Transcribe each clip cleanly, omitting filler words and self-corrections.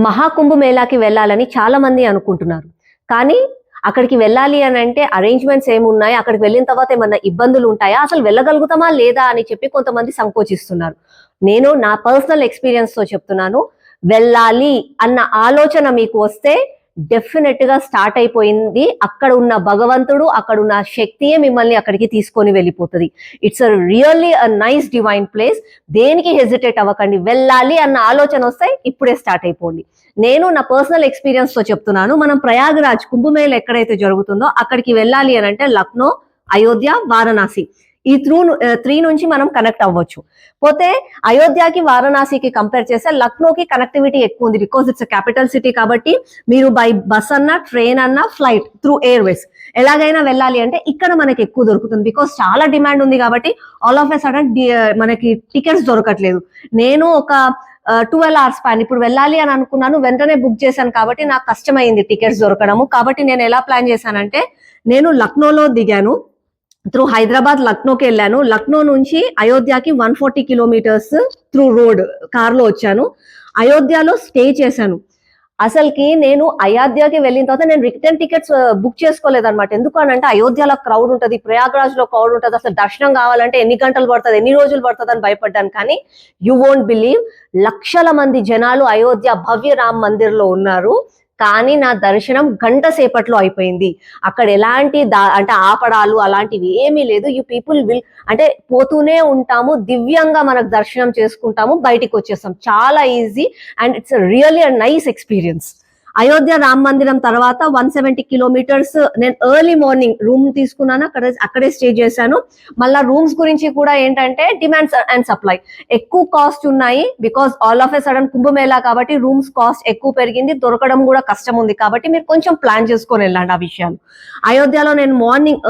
మహాకుంభ మేళాకి వెళ్ళాలని చాలా మంది అనుకుంటున్నారు. కానీ అక్కడికి వెళ్ళాలి అని అంటే అరేంజ్మెంట్స్ ఏమున్నాయి? అక్కడికి వెళ్ళిన తర్వాత ఏమన్నా ఇబ్బందులు ఉంటాయా? అసలు వెళ్ళగలుగుతామా లేదా అని చెప్పి కొంతమంది సంకోచిస్తున్నారు. నేను నా పర్సనల్ ఎక్స్‌పీరియన్స్‌తో చెప్తున్నాను. వెళ్ళాలి అన్న ఆలోచన మీకు వస్తే డెఫినెట్ గా స్టార్ట్ అయిపోయింది. అక్కడ ఉన్న భగవంతుడు, అక్కడ ఉన్న శక్తియే మిమ్మల్ని అక్కడికి తీసుకొని వెళ్ళిపోతుంది. It's really a nice divine place. దేనికి హెజిటేట్ అవ్వకండి. వెళ్ళాలి అన్న ఆలోచన వస్తే ఇప్పుడే స్టార్ట్ అయిపోండి. నేను నా పర్సనల్ ఎక్స్పీరియన్స్ తో చెప్తున్నాను. మనం ప్రయాగరాజ్ కుంభమేళ ఎక్కడైతే జరుగుతుందో అక్కడికి వెళ్ళాలి అని అంటే లక్నో, అయోధ్య, వారణాసి ఈ 3 నుంచి మనం కనెక్ట్ అవ్వచ్చు. పోతే అయోధ్యకి వారణాసికి కంపేర్ చేస్తే లక్నోకి కనెక్టివిటీ ఎక్కువ ఉంది. బికాస్ ఇట్స్ క్యాపిటల్ సిటీ కాబట్టి మీరు బై బస్ అన్నా, ట్రైన్ అన్నా, ఫ్లైట్ త్రూ ఎయిర్వేస్ ఎలాగైనా వెళ్ళాలి అంటే ఇక్కడ మనకి ఎక్కువ దొరుకుతుంది. బికాస్ చాలా డిమాండ్ ఉంది కాబట్టి ఆల్ ఆఫ్ ఎ సడన్ మనకి టికెట్స్ దొరకట్లేదు. నేను ఒక 12 hours స్పాన్ ఇప్పుడు వెళ్ళాలి అని అనుకున్నాను, వెంటనే బుక్ చేశాను కాబట్టి నాకు కష్టమైంది టికెట్స్ దొరకడము. కాబట్టి నేను ఎలా ప్లాన్ చేశానంటే నేను లక్నోలో దిగాను, త్రూ హైదరాబాద్ లక్నోకి వెళ్ళాను. లక్నో నుంచి అయోధ్యకి 140 kilometers త్రూ రోడ్ కార్లో వచ్చాను. అయోధ్యలో స్టే చేశాను. అసలుకి నేను అయోధ్యకి వెళ్ళిన తర్వాత నేను రిటర్న్ టికెట్స్ బుక్ చేసుకోలేదన్నమాట. ఎందుకు అని అంటే అయోధ్యలో క్రౌడ్ ఉంటుంది, ప్రయాగ్రాజ్ లో క్రౌడ్ ఉంటుంది, అసలు దర్శనం కావాలంటే ఎన్ని గంటలు పడుతుంది, ఎన్ని రోజులు పడుతుంది అని భయపడ్డాను. కానీ యూ వోంట్ బిలీవ్, లక్షల మంది జనాలు అయోధ్య భవ్య రామ్ మందిర్ లో ఉన్నారు. కానీ నా దర్శనం గంట సేపట్లో అయిపోయింది. అక్కడ ఎలాంటి అంటే ఆపడాలు అలాంటివి ఏమీ లేదు. యూ పీపుల్ విల్ అంటే పోతూనే ఉంటాము, దివ్యంగా మనకు దర్శనం చేసుకుంటాము, బయటికి వచ్చేస్తాం. చాలా easy and it's really a nice experience. Ayodhya Ram మందిరం తర్వాత 170 kilometers నేను ఎర్లీ మార్నింగ్ రూమ్ తీసుకున్నాను, అక్కడే స్టే చేశాను. మళ్ళా రూమ్స్ గురించి కూడా ఏంటంటే డిమాండ్స్ అండ్ సప్లై ఎక్కువ కాస్ట్ ఉన్నాయి. Because all of a sudden Kumbh Mela కాబట్టి రూమ్స్ కాస్ట్ ఎక్కువ పెరిగింది, దొరకడం కూడా కష్టం ఉంది. కాబట్టి మీరు కొంచెం ప్లాన్ చేసుకొని వెళ్ళండి ఆ విషయాలు. అయోధ్యలో నేను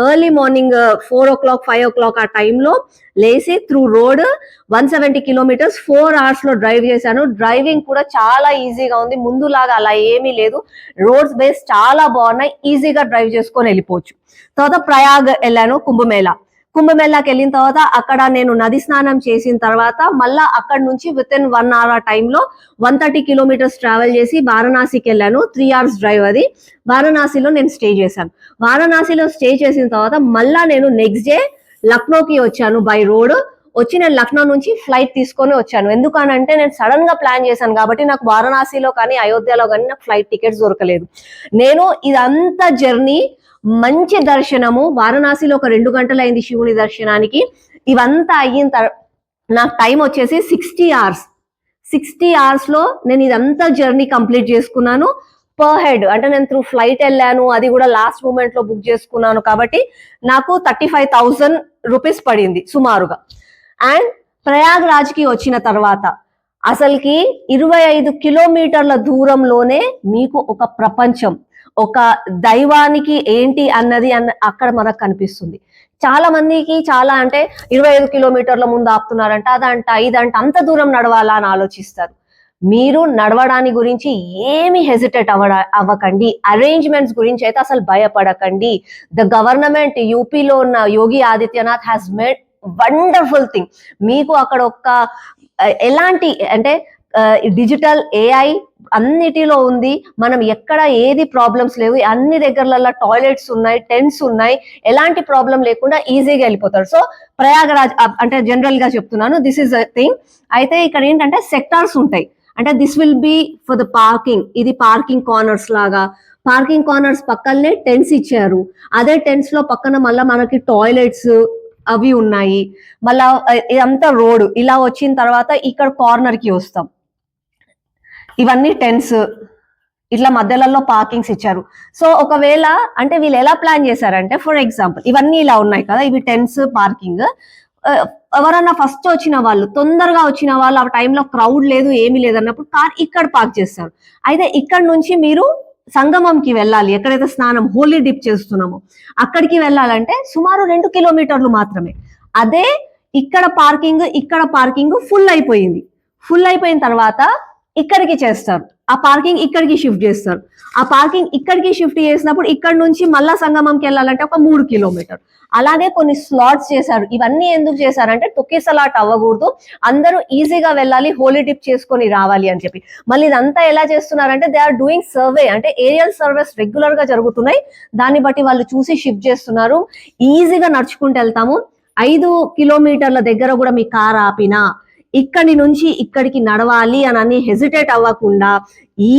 ఎర్లీ మార్నింగ్ 4 o'clock 5 o'clock ఆ టైంలో లేసి త్రూ రోడ్ 170 kilometers 4 hours లో డ్రైవ్ చేశాను. డ్రైవింగ్ కూడా చాలా ఈజీగా ఉంది, ముందులాగా అలా ఏమీ లేదు. రోడ్స్ బేస్ చాలా బాగున్నాయి, ఈజీగా డ్రైవ్ చేసుకొని వెళ్ళిపోవచ్చు. తర్వాత ప్రయాగ్ వెళ్ళాను, కుంభమేళాకి వెళ్ళిన తర్వాత అక్కడ నేను నది స్నానం చేసిన తర్వాత మళ్ళా అక్కడ నుంచి విత్ ఇన్ 1 hour ఆ టైంలో 130 kilometers ట్రావెల్ చేసి వారణాసికి వెళ్ళాను. 3 hours డ్రైవ్ అది. వారణాసిలో నేను స్టే చేశాను. వారణాసిలో స్టే చేసిన తర్వాత మళ్ళా నేను నెక్స్ట్ డే లక్నోకి వచ్చాను బై రోడ్. వచ్చి నేను లక్నో నుంచి ఫ్లైట్ తీసుకొని వచ్చాను. ఎందుకనంటే నేను సడన్ గా ప్లాన్ చేశాను కాబట్టి నాకు వారణాసిలో కానీ అయోధ్యలో కానీ నాకు ఫ్లైట్ టికెట్స్ దొరకలేదు. నేను ఇదంతా జర్నీ మంచి దర్శనము, వారణాసిలో ఒక 2 గంటలు అయింది శివుని దర్శనానికి. ఇవంతా అయిన నాకు టైం వచ్చేసి 60 hours. 60 hours లో నేను ఇదంతా జర్నీ కంప్లీట్ చేసుకున్నాను. పర్ హెడ్ అంటే నేను త్రూ ఫ్లైట్ వెళ్ళాను, అది కూడా లాస్ట్ మూమెంట్ లో బుక్ చేసుకున్నాను కాబట్టి నాకు 35,000 rupees పడింది సుమారుగా. అండ్ ప్రయాగ్రాజ్ కి వచ్చిన తర్వాత అసలుకి 25 kilometers దూరంలోనే మీకు ఒక ప్రపంచం, ఒక దైవానికి ఏంటి అన్నది అక్కడ మనకు కనిపిస్తుంది. చాలా మందికి చాలా అంటే 25 kilometers ముందు ఆపుతున్నారంట, అదంట ఇదంట, అంత దూరం నడవాలా అని ఆలోచిస్తారు. మీరు నడవడాని గురించి ఏమి హెజిటేట్ అవ్వకండి. అరేంజ్మెంట్స్ గురించి అయితే అసలు భయపడకండి. ద గవర్నమెంట్ యూపీలో ఉన్న Yogi Adityanath has made wonderful thing. మీకు అక్కడ ఎలాంటి అంటే డిజిటల్ AI అన్నిటిలో ఉంది. మనం ఎక్కడ ఏది ప్రాబ్లమ్స్ లేవు, అన్ని దగ్గరలలో టాయిలెట్స్ ఉన్నాయి, టెంట్స్ ఉన్నాయి, ఎలాంటి ప్రాబ్లం లేకుండా ఈజీగా వెళ్ళిపోతారు. సో ప్రయాగరాజ్ అంటే జనరల్ గా చెప్తున్నాను, దిస్ ఇస్ అ థింగ్. అయితే ఇక్కడ ఏంటంటే సెక్టార్స్ ఉంటాయి. అంటే this will be for the parking. ఇది పార్కింగ్ కార్నర్స్ లాగా. పార్కింగ్ కార్నర్స్ పక్కనే టెంట్స్ ఇచ్చారు. అదే టెంట్స్ లో పక్కన మళ్ళీ మనకి టాయిలెట్స్ అవి ఉన్నాయి. మళ్ళా ఇదంతా రోడ్. ఇలా వచ్చిన తర్వాత ఇక్కడ కార్నర్ కి వస్తాం. ఇవన్నీ టెంట్స్, ఇట్లా మధ్యలలో పార్కింగ్స్ ఇచ్చారు. సో ఒకవేళ అంటే వీళ్ళు ఎలా ప్లాన్ చేశారంటే, ఫర్ ఎగ్జాంపుల్ ఇవన్నీ ఇలా ఉన్నాయి కదా, ఇవి టెంట్స్, పార్కింగ్. ఎవరన్నా ఫస్ట్ వచ్చిన వాళ్ళు, తొందరగా వచ్చిన వాళ్ళు, ఆ టైంలో క్రౌడ్ లేదు ఏమీ లేదన్నప్పుడు కార్ ఇక్కడ పార్క్ చేస్తారు. అయితే ఇక్కడ నుంచి మీరు సంగమంకి వెళ్ళాలి, ఎక్కడైతే స్నానం హోలీ డిప్ చేస్తున్నామో అక్కడికి వెళ్ళాలంటే సుమారు 2 kilometers మాత్రమే. అదే ఇక్కడ పార్కింగ్ ఫుల్ అయిపోయింది. ఫుల్ అయిపోయిన తర్వాత ఇక్కడికి చేస్తారు, ఆ పార్కింగ్ ఇక్కడికి షిఫ్ట్ చేస్తారు. ఆ పార్కింగ్ ఇక్కడికి షిఫ్ట్ చేసినప్పుడు ఇక్కడ నుంచి మళ్ళా సంగమంకి వెళ్ళాలంటే ఒక 3 కిలోమీటర్. అలాగే కొన్ని స్లాట్స్ చేశారు. ఇవన్నీ ఎందుకు చేశారంటే తొక్కిసలాట్ అవ్వకూడదు, అందరూ ఈజీగా వెళ్ళాలి, హోలీ డిప్ చేసుకొని రావాలి అని చెప్పి. మళ్ళీ ఇదంతా ఎలా చేస్తున్నారంటే దే ఆర్ డూయింగ్ సర్వే, అంటే ఏరియల్ సర్వేస్ రెగ్యులర్ గా జరుగుతున్నాయి, దాన్ని బట్టి వాళ్ళు చూసి షిఫ్ట్ చేస్తున్నారు. ఈజీగా నడుచుకుంటూ వెళ్తాము. 5 కిలోమీటర్ల దగ్గర కూడా మీ కార్ ఆపినా ఇక్కడి నుంచి ఇక్కడికి నడవాలి అని హెసిటేట్ అవ్వకుండా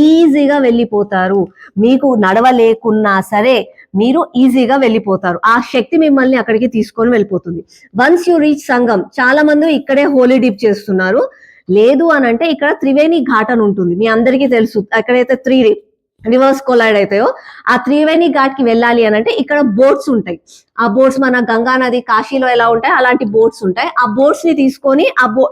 ఈజీగా వెళ్ళిపోతారు. మీకు నడవలేకున్నా సరే మీరు ఈజీగా వెళ్ళిపోతారు. ఆ శక్తి మిమ్మల్ని అక్కడికి తీసుకొని వెళ్ళిపోతుంది. వన్స్ యూ రీచ్ సంగం, చాలా మంది ఇక్కడే హోలీ డిప్ చేస్తున్నారు. లేదు అని అంటే ఇక్కడ త్రివేణి ఘాట్ అని ఉంటుంది, మీ అందరికీ తెలుసు. ఎక్కడైతే 3 రివర్స్ కొలైడ్ అవుతాయో ఆ త్రివేణి ఘాట్ కి వెళ్ళాలి అని అంటే ఇక్కడ బోట్స్ ఉంటాయి. ఆ బోట్స్ మన గంగా నది కాశీలో ఎలా ఉంటాయి అలాంటి బోట్స్ ఉంటాయి. ఆ బోట్స్ ని తీసుకొని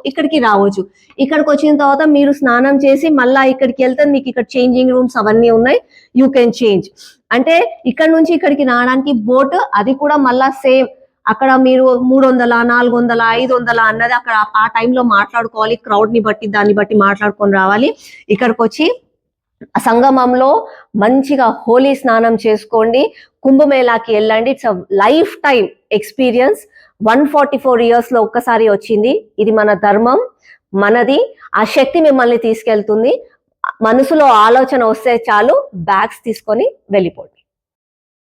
ఇక్కడికి రావచ్చు. ఇక్కడికి వచ్చిన తర్వాత మీరు స్నానం చేసి మళ్ళా ఇక్కడికి వెళ్తే మీకు ఇక్కడ చేంజింగ్ రూమ్స్ అవన్నీ ఉన్నాయి, యూ కెన్ చేంజ్. అంటే ఇక్కడ నుంచి ఇక్కడికి రావడానికి బోట్, అది కూడా మళ్ళా సేమ్ అక్కడ మీరు 300, 400, 500 అన్నది అక్కడ ఆ టైంలో మాట్లాడుకోవాలి, క్రౌడ్ ని బట్టి దాన్ని బట్టి మాట్లాడుకొని రావాలి. ఇక్కడికి వచ్చి సంగమంలో మంచిగా హోలీ స్నానం చేసుకోండి, కుంభమేళాకి వెళ్ళండి. It's a life time experience. 144 years లో ఒక్కసారి వచ్చింది. ఇది మన ధర్మం, మనది. ఆ శక్తి మిమ్మల్ని తీసుకెళ్తుంది. మనసులో ఆలోచన వస్తే చాలు, బ్యాగ్స్ తీసుకొని వెళ్ళిపోండి.